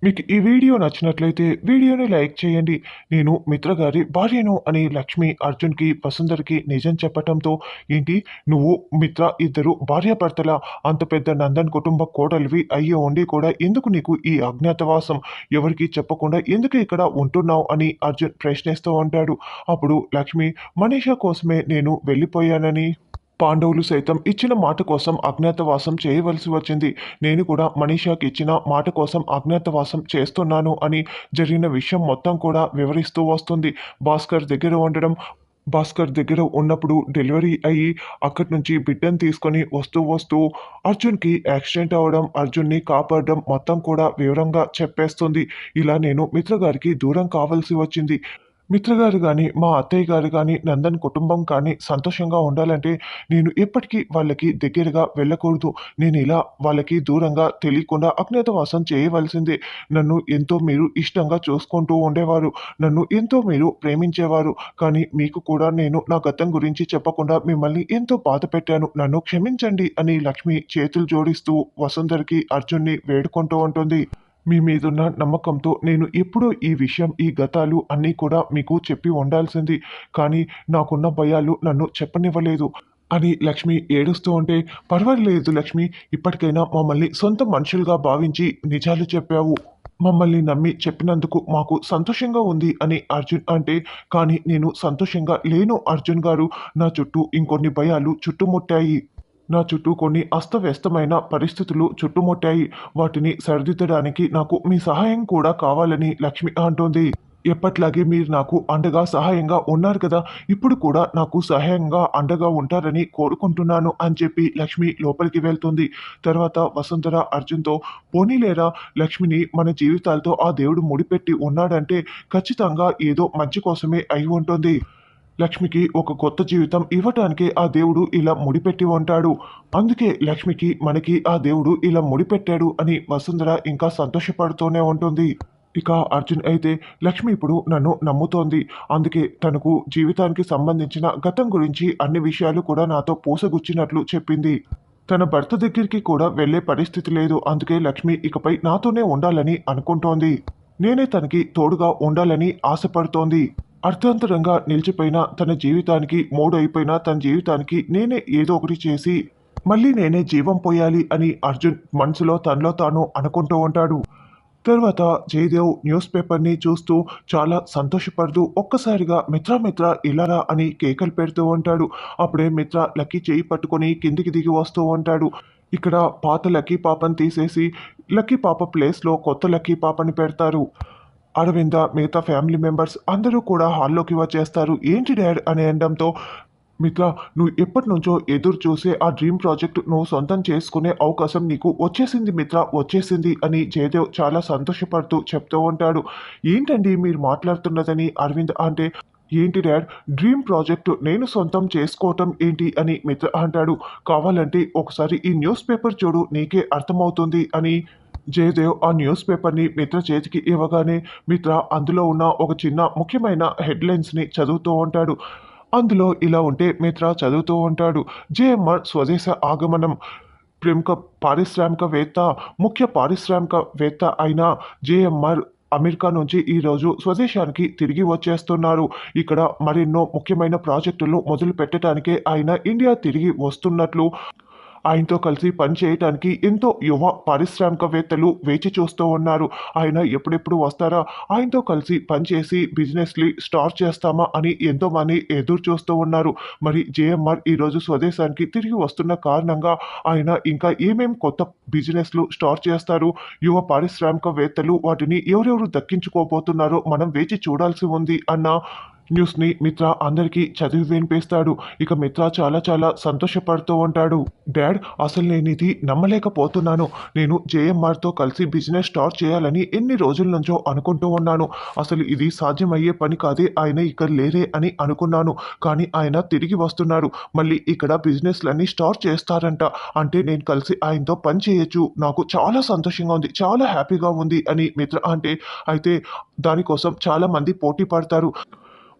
మీకు ఈ వీడియో నచ్చినట్లయితే వీడియోని లైక్ చేయండి. నేను మిత్ర గారి భార్యను అని లక్ష్మి అర్జున్‌కి, వసుంధరకి నిజం చెప్పటంతో, ఏంటి నువ్వు మిత్ర ఇద్దరు భార్యాభర్తలా? అంత పెద్ద నందన్ కుటుంబ కోడలివి అయ్యి ఉండి కూడా ఎందుకు నీకు ఈ అజ్ఞాతవాసం? ఎవరికీ చెప్పకుండా ఎందుకు ఇక్కడ ఉంటున్నావు అని అర్జున్ ప్రశ్నిస్తూ ఉంటాడు. అప్పుడు లక్ష్మి, మనీషా కోసమే నేను వెళ్ళిపోయానని, పాండవులు సైతం ఇచ్చిన మాట కోసం అజ్ఞాతవాసం చేయవలసి వచ్చింది. నేను కూడా మనీషాకి ఇచ్చిన మాట కోసం అజ్ఞాతవాసం చేస్తున్నాను అని జరిగిన విషయం మొత్తం కూడా వివరిస్తూ వస్తుంది. భాస్కర్ దగ్గర ఉండడం, భాస్కర్ దగ్గర ఉన్నప్పుడు డెలివరీ అయ్యి అక్కడి నుంచి బిడ్డను తీసుకొని వస్తూ వస్తూ అర్జున్‌కి యాక్సిడెంట్ అవ్వడం, అర్జున్‌ని కాపాడడం మొత్తం కూడా వివరంగా చెప్పేస్తుంది. ఇలా నేను మిత్ర గారికి దూరం కావాల్సి వచ్చింది. మిత్రగారు గాని, మా అత్తయ్య గారు గాని, నందన్ కుటుంబం కానీ సంతోషంగా ఉండాలంటే నేను ఎప్పటికీ వాళ్ళకి దగ్గరగా వెళ్ళకూడదు. నేనిలా వాళ్ళకి దూరంగా తెలియకుండా అజ్ఞాతవాసం చేయవలసిందే. నన్ను ఎంతో మీరు ఇష్టంగా చూసుకుంటూ ఉండేవారు. నన్ను ఎంతో మీరు ప్రేమించేవారు. కానీ మీకు కూడా నేను నా గతం గురించి చెప్పకుండా మిమ్మల్ని ఎంతో బాధపెట్టాను. నన్ను క్షమించండి అని లక్ష్మి చేతులు జోడిస్తూ వసుంధరకి, అర్జున్‌ని వేడుకుంటూ ఉంటుంది. మీ మీదున్న నమ్మకంతో నేను ఎప్పుడో ఈ విషయం, ఈ గతాలు అన్నీ కూడా మీకు చెప్పి ఉండాల్సింది. కానీ నాకున్న భయాలు నన్ను చెప్పనివ్వలేదు అని లక్ష్మి ఏడుస్తూ ఉంటే, పర్వాలేదు లక్ష్మి, ఇప్పటికైనా మమ్మల్ని సొంత మనుషులుగా భావించి నిజాలు చెప్పావు. మమ్మల్ని నమ్మి చెప్పినందుకు మాకు సంతోషంగా ఉంది అని అర్జున్ అంటే, కానీ నేను సంతోషంగా లేను అర్జున్ గారు. నా చుట్టూ ఇంకొన్ని భయాలు చుట్టుముట్టాయి. నా చుట్టూ కొన్ని అస్తవ్యస్తమైన పరిస్థితులు చుట్టుముట్టాయి. వాటిని సరిదిద్దడానికి నాకు మీ సహాయం కూడా కావాలని లక్ష్మి అంటోంది. ఎప్పట్లాగే మీరు నాకు అండగా, సహాయంగా ఉన్నారు కదా! ఇప్పుడు కూడా నాకు సహాయంగా, అండగా ఉంటారని కోరుకుంటున్నాను అని చెప్పి లక్ష్మి లోపలికి వెళ్తుంది. తర్వాత వసుంధర అర్జున్‌తో, పోనీలేరా, లక్ష్మిని మన జీవితాలతో ఆ దేవుడు ముడిపెట్టి ఉన్నాడంటే ఖచ్చితంగా ఏదో మంచి కోసమే అయి ఉంటుంది. లక్ష్మికి ఒక కొత్త జీవితం ఇవ్వటానికే ఆ దేవుడు ఇలా ముడిపెట్టి ఉంటాడు. అందుకే లక్ష్మికి, మనకి ఆ దేవుడు ఇలా ముడిపెట్టాడు అని వసుంధర ఇంకా సంతోషపడుతూనే ఉంటుంది. ఇక అర్జున్ అయితే, లక్ష్మి ఇప్పుడు నన్ను నమ్ముతోంది. అందుకే తనకు జీవితానికి సంబంధించిన గతం గురించి అన్ని విషయాలు కూడా నాతో పూసగుచ్చినట్లు చెప్పింది. తన భర్త దగ్గరికి కూడా వెళ్ళే పరిస్థితి లేదు. అందుకే లక్ష్మి ఇకపై నాతోనే ఉండాలని అనుకుంటోంది. నేనే తనకి తోడుగా ఉండాలని ఆశపడుతోంది. అర్థాంతరంగా నిలిచిపోయిన తన జీవితానికి, మూడయిపోయిన తన జీవితానికి నేనే ఏదో ఒకటి చేసి మళ్ళీ నేనే జీవం పోయాలి అని అర్జున్ మనసులో తనలో తాను అనుకుంటూ ఉంటాడు. తర్వాత జయదేవ్ న్యూస్ పేపర్‌ని చూస్తూ చాలా సంతోషపడుతూ ఒక్కసారిగా మిత్ర మిత్ర ఇలా రా అని కేకలు పెడుతూ ఉంటాడు. అప్పుడే మిత్ర లక్కీ చెయ్యి పట్టుకొని కిందికి దిగి వస్తూ ఉంటాడు. ఇక్కడ పాత లక్కీ పాపని తీసేసి లక్కీ పాప ప్లేస్‌లో కొత్త లక్కీ పాపని పెడతారు. అరవింద, మిగతా ఫ్యామిలీ మెంబర్స్ అందరూ కూడా హాల్లోకి వచ్చేస్తారు. ఏంటి డాడ్ అని అనడంతో, మిత్ర, నువ్వు ఎప్పటినుంచో ఎదురు చూసే ఆ డ్రీమ్ ప్రాజెక్ట్ నువ్వు సొంతం చేసుకునే అవకాశం నీకు వచ్చేసింది మిత్ర, వచ్చేసింది అని జయదేవ్ చాలా సంతోషపడుతూ చెప్తూ ఉంటాడు. ఏంటండి మీరు మాట్లాడుతున్నదని అరవింద్ అంటే, ఏంటి డాడ్, డ్రీమ్ ప్రాజెక్ట్ నేను సొంతం చేసుకోవటం ఏంటి అని మిత్ర అంటాడు. కావాలంటే ఒకసారి ఈ న్యూస్ పేపర్ చూడు, నీకే అర్థమవుతుంది అని జయదేవ్ ఆ న్యూస్ పేపర్‌ని మిత్ర చేతికి ఇవ్వగానే మిత్ర అందులో ఉన్న ఒక చిన్న ముఖ్యమైన హెడ్‌లైన్స్‌ని చదువుతూ ఉంటాడు. అందులో ఇలా ఉంటే మిత్ర చదువుతూ ఉంటాడు. జేఎంఆర్ స్వదేశ ఆగమనం. ప్రముఖ పారిశ్రామికవేత్త, ముఖ్య పారిశ్రామికవేత్త అయిన జేఎంఆర్ అమెరికా నుంచి ఈరోజు స్వదేశానికి తిరిగి వచ్చేస్తున్నారు. ఇక్కడ మరెన్నో ముఖ్యమైన ప్రాజెక్టులు మొదలుపెట్టడానికే ఆయన ఇండియా తిరిగి వస్తున్నట్లు, ఆయనతో కలిసి పనిచేయటానికి ఎంతో యువ పారిశ్రామికవేత్తలు వేచి చూస్తూ ఉన్నారు. ఆయన ఎప్పుడెప్పుడు వస్తారా, ఆయనతో కలిసి పనిచేసి బిజినెస్‌ని స్టార్ట్ చేస్తామా అని ఎంతోమంది ఎదురు చూస్తూ ఉన్నారు. మరి జేఎంఆర్ ఈరోజు స్వదేశానికి తిరిగి వస్తున్న కారణంగా ఆయన ఇంకా ఏమేం కొత్త బిజినెస్‌లు స్టార్ట్ చేస్తారు, యువ పారిశ్రామికవేత్తలు వాటిని ఎవరెవరు దక్కించుకోబోతున్నారో మనం వేచి చూడాల్సి ఉంది అన్న న్యూస్‌ని మిత్ర అందరికీ చదివి వినిపిస్తాడు. ఇక మిత్ర చాలా చాలా సంతోషపడుతూ ఉంటాడు. డాడ్, అసలు నేనిది నమ్మలేకపోతున్నాను. నేను జేఎంఆర్‌తో కలిసి బిజినెస్ స్టార్ట్ చేయాలని ఎన్ని రోజుల నుంచో అనుకుంటూ ఉన్నాను. అసలు ఇది సాధ్యమయ్యే పని కాదే, ఆయన ఇక్కడ లేరే అని అనుకున్నాను. కానీ ఆయన తిరిగి వస్తున్నారు. మళ్ళీ ఇక్కడ బిజినెస్‌లన్నీ స్టార్ట్ చేస్తారంట. అంటే నేను కలిసి ఆయనతో పని చేయొచ్చు. నాకు చాలా సంతోషంగా ఉంది. చాలా హ్యాపీగా ఉంది అని మిత్ర అంటే, అయితే దానికోసం చాలామంది పోటీ పడతారు.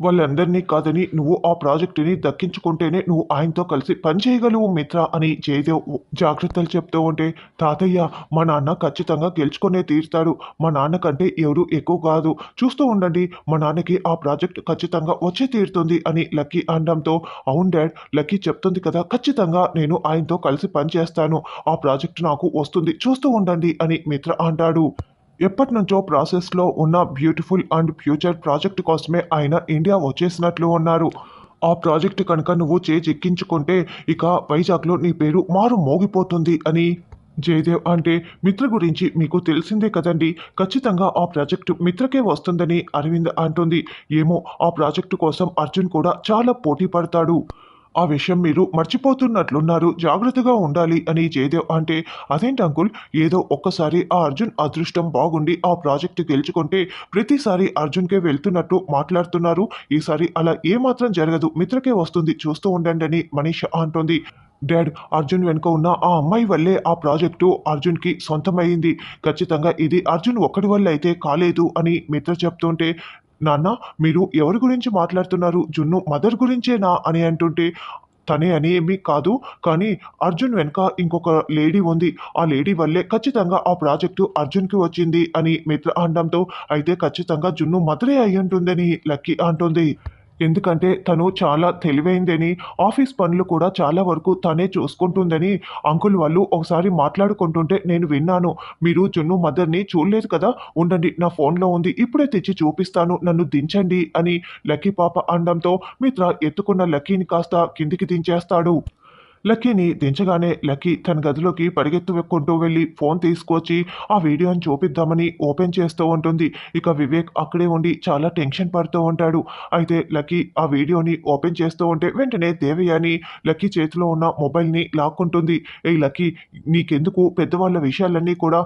వాళ్ళందరినీ కాదని నువ్వు ఆ ప్రాజెక్టుని దక్కించుకుంటేనే నువ్వు ఆయనతో కలిసి పని చేయగలవు మిత్ర అని జయదేవ్ జాగ్రత్తలు చెప్తూ ఉంటే, తాతయ్య మా నాన్న ఖచ్చితంగా గెలుచుకునే తీరుతాడు. మా నాన్న కంటే ఎవరు ఎక్కువ కాదు. చూస్తూ ఉండండి, మా నాన్నకి ఆ ప్రాజెక్ట్ ఖచ్చితంగా వచ్చే తీరుతుంది అని లక్కీ అనడంతో, అవును డాడ్, లక్కీ చెప్తుంది కదా, ఖచ్చితంగా నేను ఆయనతో కలిసి పని చేస్తాను. ఆ ప్రాజెక్ట్ నాకు వస్తుంది, చూస్తూ ఉండండి అని మిత్ర అంటాడు. ఎప్పటినుంచో ప్రాసెస్‌లో ఉన్న బ్యూటిఫుల్ అండ్ ఫ్యూచర్ ప్రాజెక్ట్ కోసమే ఆయన ఇండియా వచ్చేసినట్లు ఉన్నారు. ఆ ప్రాజెక్ట్ కనుక నువ్వు చేజిక్కించుకుంటే ఇక వైజాగ్‌లో నీ పేరు మారు మోగిపోతుంది అని జయదేవ్ అంటే, మిత్ర గురించి మీకు తెలిసిందే కదండీ! ఖచ్చితంగా ఆ ప్రాజెక్ట్ మిత్రకే వస్తుందని అరవింద్ అంటుంది. ఏమో ఆ ప్రాజెక్ట్ కోసం అర్జున్ కూడా చాలా పోటీ పడతాడు. ఆ విషయం మీరు మర్చిపోతున్నట్లున్నారు. జాగ్రత్తగా ఉండాలి అని జయదేవ్ అంటే, అదేంటి అంకుల్, ఏదో ఒక్కసారి ఆ అర్జున్ అదృష్టం బాగుండి ఆ ప్రాజెక్ట్ గెలుచుకుంటే ప్రతిసారి అర్జున్‌కే వెళ్తున్నట్టు మాట్లాడుతున్నారు. ఈసారి అలా ఏమాత్రం జరగదు. మిత్రకే వస్తుంది. చూస్తూ ఉండండి అని మనీష అంటుంది. డాడ్, అర్జున్ వెనుక ఉన్న ఆ అమ్మాయి వల్లే ఆ ప్రాజెక్టు అర్జున్‌కి సొంతమయింది. ఖచ్చితంగా ఇది అర్జున్ ఒక్కడి వల్ల అయితే కాలేదు అని మిత్ర చెప్తుంటే, నాన్న మీరు ఎవరి గురించి మాట్లాడుతున్నారు? జున్ను మదర్ గురించేనా అని అంటుంటే, తనే అని ఏమీ కాదు. కానీ అర్జున్ వెనక ఇంకొక లేడీ ఉంది. ఆ లేడీ వల్లే ఖచ్చితంగా ఆ ప్రాజెక్టు అర్జున్‌కి వచ్చింది అని మిత్ర అనడంతో, అయితే ఖచ్చితంగా జున్ను మదరే అయ్యుంటుందని లక్కీ అంటుంది. ఎందుకంటే తను చాలా తెలివైందని, ఆఫీస్ పనులు కూడా చాలా వరకు తనే చూసుకుంటుందని అంకుల్ వాళ్ళు ఒకసారి మాట్లాడుకుంటుంటే నేను విన్నాను. మీరు జున్ను మదర్‌ని చూడలేదు కదా! ఉండండి, నా ఫోన్‌లో ఉంది. ఇప్పుడే తెచ్చి చూపిస్తాను. నన్ను దించండి అని లక్కీ పాప అనడంతో, మిత్ర ఎత్తుకున్న లక్కీని కాస్త కిందికి దించేస్తాడు. లక్కీని దించగానే లక్కీ తన గదిలోకి పరిగెత్తుకుంటూ వెళ్ళి ఫోన్ తీసుకొచ్చి ఆ వీడియోని చూపిద్దామని ఓపెన్ చేస్తూ ఉంటుంది. ఇక వివేక్ అక్కడే ఉండి చాలా టెన్షన్ పడుతూ ఉంటాడు. అయితే లక్కీ ఆ వీడియోని ఓపెన్ చేస్తూ ఉంటే వెంటనే దేవయాని లక్కీ చేతిలో ఉన్న మొబైల్‌ని లాక్కుంటుంది. "ఏయ్ లక్కీ, నీకెందుకు పెద్దవాళ్ళ విషయాలన్నీ కూడా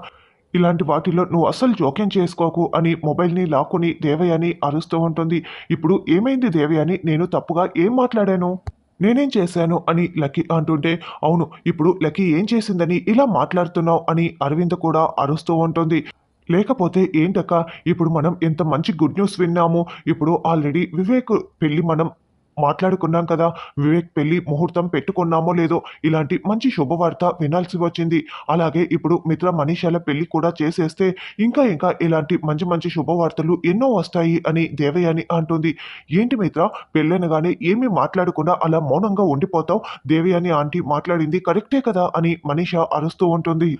ఇలాంటి వాటిలో నువ్వు అస్సలు జోక్యం చేసుకోకు" అని మొబైల్‌ని లాక్కొని దేవయాని అరుస్తూ ఉంటుంది. "ఇప్పుడు ఏమైంది దేవయాని? నేను తప్పుగా ఏం మాట్లాడాను? నేనేం చేశాను?" అని లక్కీ అంటుంటే, అవును, ఇప్పుడు లక్కీ ఏం చేసిందని ఇలా మాట్లాడుతున్నావు అని అరవింద కూడా అరుస్తూ ఉంటుంది. లేకపోతే ఏంటక్కా, ఇప్పుడు మనం ఎంత మంచి గుడ్ న్యూస్ విన్నాము. ఇప్పుడు ఆల్రెడీ వివేక్ పెళ్లి మనం మాట్లాడుకున్నాం కదా! వివేక్ పెళ్లి ముహూర్తం పెట్టుకున్నామో లేదో, ఇలాంటి మంచి శుభవార్త వినాల్సి వచ్చింది. అలాగే ఇప్పుడు మిత్ర మనీషాల పెళ్లి కూడా చేసేస్తే ఇంకా ఇంకా ఇలాంటి మంచి మంచి శుభవార్తలు ఎన్నో వస్తాయి అని దేవయాని అంటుంది. ఏంటి మిత్ర, పెళ్ళనగానే ఏమీ మాట్లాడకుండా అలా మౌనంగా ఉండిపోతావు? దేవయాని ఆంటీ మాట్లాడింది కరెక్టే కదా అని మనీష అరుస్తూ ఉంటుంది.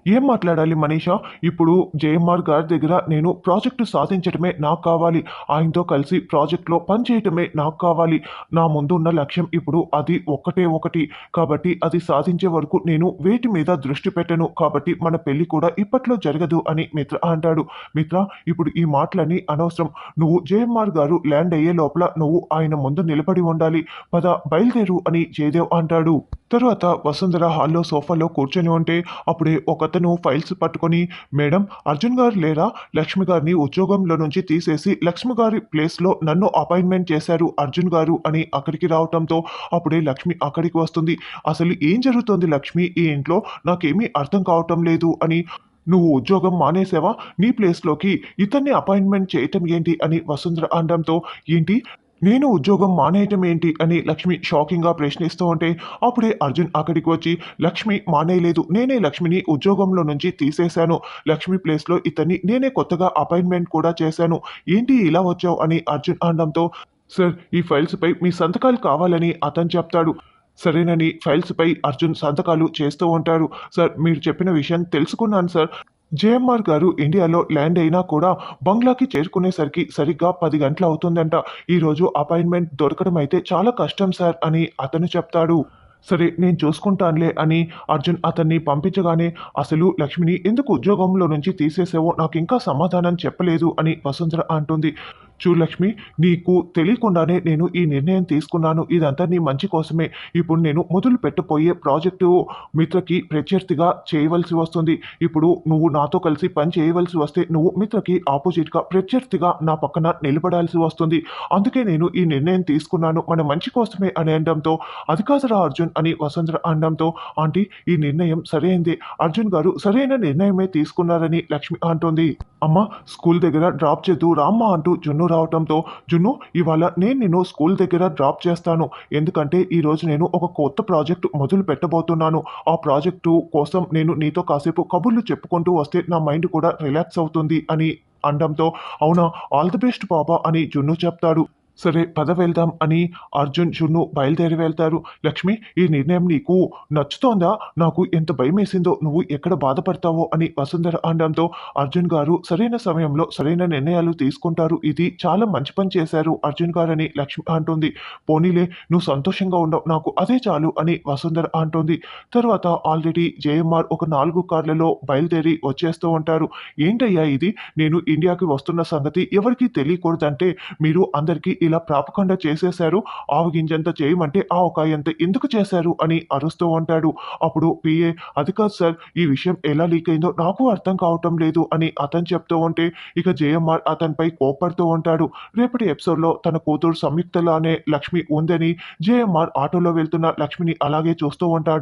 ఏం మాట్లాడాలి మనీషా? ఇప్పుడు జేఎంఆర్ గారి దగ్గర నేను ప్రాజెక్టు సాధించటమే నాకు కావాలి. ఆయనతో కలిసి ప్రాజెక్ట్‌లో పని చేయటమే నాకు కావాలి. నా ముందున్న లక్ష్యం ఇప్పుడు అది ఒక్కటే ఒకటి. కాబట్టి అది సాధించే వరకు నేను వేటి మీద దృష్టి పెట్టను. కాబట్టి మన పెళ్లి కూడా ఇప్పట్లో జరగదు అని మిత్ర అంటాడు. మిత్ర, ఇప్పుడు ఈ మాటలన్నీ అనవసరం. నువ్వు జేఎంఆర్ గారు ల్యాండ్ అయ్యే లోపల నువ్వు ఆయన ముందు నిలబడి ఉండాలి. పద బయలుదేరు అని జయదేవ్ అంటాడు. తరువాత వసుంధర హాల్‌లో సోఫాలో కూర్చొని ఉంటే అప్పుడే ఒకతను ఫైల్స్ పట్టుకొని, మేడం, అర్జున్ గారు లేరా? లక్ష్మి గారిని ఉద్యోగంలో నుంచి తీసేసి లక్ష్మి గారి ప్లేస్‌లో నన్ను అపాయింట్మెంట్ చేశారు అర్జున్ గారు అని అక్కడికి రావటంతో అప్పుడే లక్ష్మి అక్కడికి వస్తుంది. అసలు ఏం జరుగుతోంది లక్ష్మి ఈ ఇంట్లో? నాకేమీ అర్థం కావటం లేదు అని. నువ్వు ఉద్యోగం మానేసావా? నీ ప్లేస్‌లోకి ఇతన్ని అపాయింట్మెంట్ చేయటం ఏంటి అని వసుంధర అనడంతో, ఏంటి? నేను ఉద్యోగం మానేయటం ఏంటి అని లక్ష్మి షాకింగ్‌గా ప్రశ్నిస్తూ ఉంటే అప్పుడే అర్జున్ అక్కడికి వచ్చి, లక్ష్మి మానేయలేదు. నేనే లక్ష్మిని ఉద్యోగంలో నుంచి తీసేశాను. లక్ష్మి ప్లేస్‌లో ఇతన్ని నేనే కొత్తగా అపాయింట్మెంట్ కూడా చేశాను. ఏంటి ఇలా వచ్చావు అని అర్జున్ అనడంతో, సార్, ఈ ఫైల్స్‌పై మీ సంతకాలు కావాలని అతను చెప్తాడు. సరేనని ఫైల్స్‌పై అర్జున్ సంతకాలు చేస్తూ ఉంటాడు. సార్, మీరు చెప్పిన విషయం తెలుసుకున్నాను సార్. జేఎంఆర్ గారు ఇండియాలో ల్యాండ్ అయినా కూడా బంగ్లాకి చేరుకునేసరికి సరిగ్గా 10 గంటలవుతుందంట. ఈరోజు అపాయింట్మెంట్ దొరకడం అయితే చాలా కష్టం సార్ అని అతను చెప్తాడు. సరే, నేను చూసుకుంటానులే అని అర్జున్ అతన్ని పంపించగానే, అసలు లక్ష్మిని ఎందుకు ఉద్యోగంలో నుంచి తీసేసావో నాకింకా సమాధానం చెప్పలేదు అని వసుంధర అంటుంది. చూడు లక్ష్మి, నీకు తెలియకుండానే నేను ఈ నిర్ణయం తీసుకున్నాను. ఇదంతా నీ మంచి కోసమే. ఇప్పుడు నేను మొదలు పెట్టబోయే ప్రాజెక్టు మిత్రకి ప్రత్యర్థిగా చేయవలసి వస్తుంది. ఇప్పుడు నువ్వు నాతో కలిసి పని చేయవలసి వస్తే నువ్వు మిత్రకి ఆపోజిట్‌గా ప్రత్యర్థిగా నా పక్కన నిలబడాల్సి వస్తుంది. అందుకే నేను ఈ నిర్ణయం తీసుకున్నాను. మన మంచి కోసమే అని అనడంతో, అది కాదురా అర్జున్ అని వసుంధర అనడంతో, ఆంటీ, ఈ నిర్ణయం సరైందే. అర్జున్ గారు సరైన నిర్ణయమే తీసుకున్నారని లక్ష్మి అంటుంది. అమ్మ స్కూల్ దగ్గర డ్రాప్ చేద్దు రామ్మా అంటూ జున్ను రావటంతో, జున్ను ఇవాళ నేను నిన్ను స్కూల్ దగ్గర డ్రాప్ చేస్తాను. ఎందుకంటే ఈరోజు నేను ఒక కొత్త ప్రాజెక్ట్ మొదలు పెట్టబోతున్నాను. ఆ ప్రాజెక్టు కోసం నేను నీతో కాసేపు కబుర్లు చెప్పుకుంటూ వస్తే నా మైండ్ కూడా రిలాక్స్ అవుతుంది అని అనడంతో, అవునా ఆల్ ది బెస్ట్ పాపా అని జున్ను చెప్తాడు. సరే పద వెళ్దాం అని అర్జున్, జున్ను బయలుదేరి వెళ్తారు. లక్ష్మి ఈ నిర్ణయం నీకు నచ్చుతోందా? నాకు ఎంత భయమేసిందో నువ్వు ఎక్కడ బాధపడతావో అని వసుంధర అనడంతో, అర్జున్ గారు సరైన సమయంలో సరైన నిర్ణయాలు తీసుకుంటారు. ఇది చాలా మంచి పని చేశారు అర్జున్ గారని లక్ష్మి అంటుంది. పోనీలే నువ్వు సంతోషంగా ఉండవు నాకు అదే చాలు అని వసుంధర అంటుంది. తర్వాత ఆల్రెడీ జేఎంఆర్ ఒక 4 కార్లలో బయలుదేరి వచ్చేస్తూ ఉంటారు. ఏంటయ్యా ఇది? నేను ఇండియాకి వస్తున్న సంగతి ఎవరికీ తెలియకూడదంటే మీరు అందరికీ ఇలా ప్రాపకండా చేసేశారు. ఆవగింజంత చేయమంటే ఆవకాయంత ఎందుకు చేశారు అని అరుస్తూ ఉంటాడు. అప్పుడు పిఏ, అది కాదు సార్, ఈ విషయం ఎలా లీక్ అయిందో నాకు అర్థం కావటం లేదు అని అతను చెప్తూ ఉంటే, ఇక జేఎంఆర్ అతనిపై కోప్పడుతూ ఉంటాడు. రేపటి ఎపిసోడ్లో తన కూతురు సంయుక్తలానే లక్ష్మి ఉందని జేఎంఆర్ ఆటోలో వెళ్తున్న లక్ష్మిని అలాగే చూస్తూ ఉంటాడు.